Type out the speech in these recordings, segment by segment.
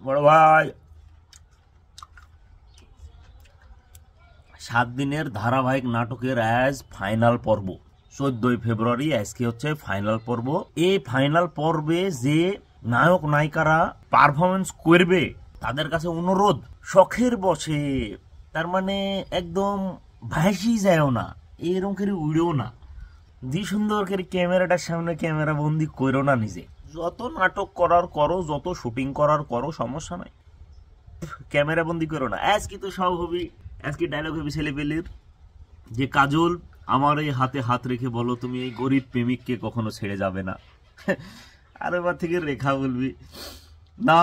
বড় ভাই 7 দিনের ধারাবাহিক নাটকের আজ ফাইনাল পর্ব। 14ই ফেব্রুয়ারি আজকে হচ্ছে ফাইনাল পর্ব। এই ফাইনাল পর্বে যে নায়ক নায়িকারা পারফরমেন্স করবে তাদের কাছে অনুরোধ, শখের বসে, তার মানে একদম ভাসি যায়ও না, এরকম করে উড়েও না, যে সুন্দর করে ক্যামেরাটার সামনে ক্যামেরা বন্দি করো না। নিজে যত নাটক করার করো, যত শুটিং করার করো, সমস্যা নাই, ক্যামেরা বন্দি করো না। আজকে তো সব হবি, আজকে ডায়লগ হবে ছেলেপেলের যে কাজল আমার এই হাতে হাত রেখে বলো তুমি এই গরিব প্রেমিককে কখনো ছেড়ে যাবে না। আর এবার থেকে রেখা বলবি না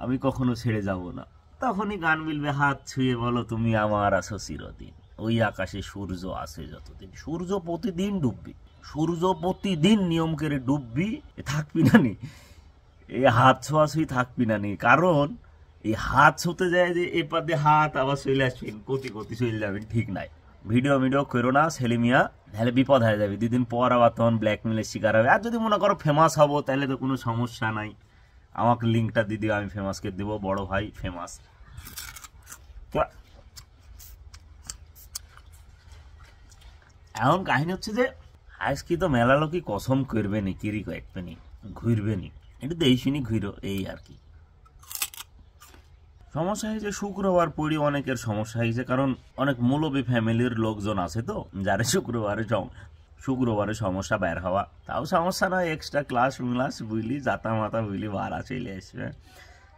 আমি কখনো ছেড়ে যাব না। তখনই গান মিলবে হাত ছুঁয়ে বলো তুমি আমার আছো চিরদিন। ওই আকাশে সূর্য আছে যতদিন, সূর্য প্রতিদিন ডুববি, সূর্য প্রতিদিন নিয়ম করে ডুববি, থাকবি না নি, এই হাত ছোঁয়াছুঁই থাকবি না নি। কারণ এই হাত ছুতে যায় যে এ পাতে হাত আবার চলে আসবেন, কতি কতি চলে যাবেন, ঠিক নাই। ভিডিও করো না ছেলে মিয়া, তাহলে বিপদ হয়ে যাবে। 2 দিন পর আবার তখন ব্ল্যাকমেলের শিকার হবে। আর যদি মনে করো ফেমাস হবো তাহলে তো কোনো সমস্যা নাই, আমাকে লিঙ্কটা দিয়ে দিও, আমি ফেমাসকে দেবো, বড় ভাই ফেমাস। এখন কাহিনী হচ্ছে যে আজকে তো মেলা লোকই কসম করবে নি, কিরি কয়েকবে নি, ঘুরবে নি, এটা তো এই শুনি ঘুরো, এই আর কি। সমস্যা হয়েছে শুক্রবার পড়ি, অনেকের সমস্যা হয়েছে, কারণ অনেক মৌলবী ফ্যামিলির লোকজন আছে তো, যারা শুক্রবারে সমস্যা বের হওয়া, তাও সমস্যা নয়, এক্সট্রা ক্লাস মিলাস বুঝলি, জাতা মাতা বুঝলি ভাড়া চলে আসবে।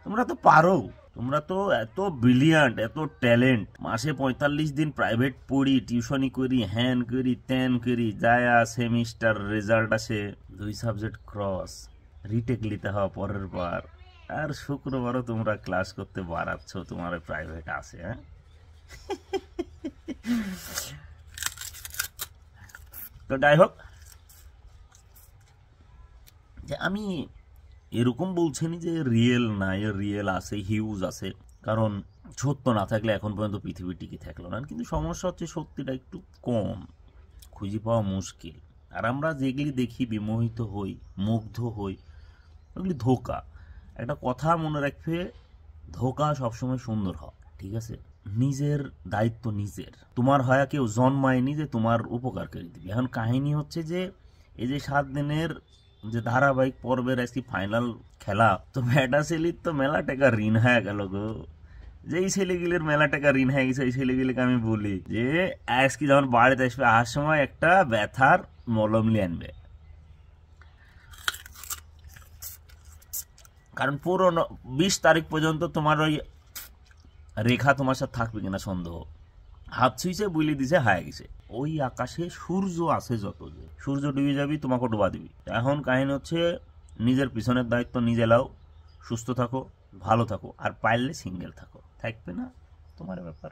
তোমরা তো পারো, তোমরা তো এত ব্রিলিয়ান্ট, এত ট্যালেন্ট। মাসে 45 দিন প্রাইভেট পড়ি, টিউশনি করি, হ্যান করি, ত্যান করি, যায়া সেমিস্টার রেজাল্ট আসে 2 সাবজেক্ট ক্রস, রিটেক নিতে হওয়া পরের বার, আর শুক্রবারও তোমরা ক্লাস করতে বাড়াচ্ছ, তোমার প্রাইভেট আছে। হ্যাঁ, তো যাই হোক, যে আমি এরকম বলছেনি যে রিয়েল না, রিয়েল আছে, হিউজ আছে, কারণ সত্য না থাকলে এখন পর্যন্ত পৃথিবী টিকে থাকলো না। কিন্তু সমস্যা হচ্ছে সত্যিটা একটু কম, খুঁজে পাওয়া মুশকিল। আর আমরা যেগুলি দেখি বিমোহিত হই, মুগ্ধ হই, ওগুলি ধোকা। একটা কথা মনে রাখবে, ধোকা সবসময় সুন্দর হয়, ঠিক আছে? নিজের দায়িত্ব নিজের, তোমার হয় কেউ জন্মায়নি যে তোমার উপকার করে দিবে। এখন কাহিনী হচ্ছে যে এই যে 7 দিনের যে ধারাবাহিক পর্বের আজকে ফাইনাল খেলা, তো ব্যাটা ছেলের তো মেলা টাকা ঋণ হয়ে গেল গো। যেই ছেলেগুলির মেলা টাকা ঋণ হয়ে গেছে, এই ছেলেগুলিকে আমি বলি যে আজকে যখন বাড়িতে আসবে, আসার সময় একটা ব্যথার মলম নিয়ে আনবে, কারণ পুরো 20 তারিখ পর্যন্ত তোমার ওই রেখা তোমার সাথে থাকবে কিনা সন্দেহ। হাত ছুঁইছে বুঝলি দিছে, হায় গেছে। ওই আকাশে সূর্য আছে যত, যে সূর্য ডুবে যাবি তোমাকে ডুবা দিবি। এখন কাহিনী হচ্ছে নিজের পিছনের দায়িত্ব নিজে লাও, সুস্থ থাকো, ভালো থাকো, আর পারলে সিঙ্গেল থাকো, থাকবে না তোমার ব্যাপার।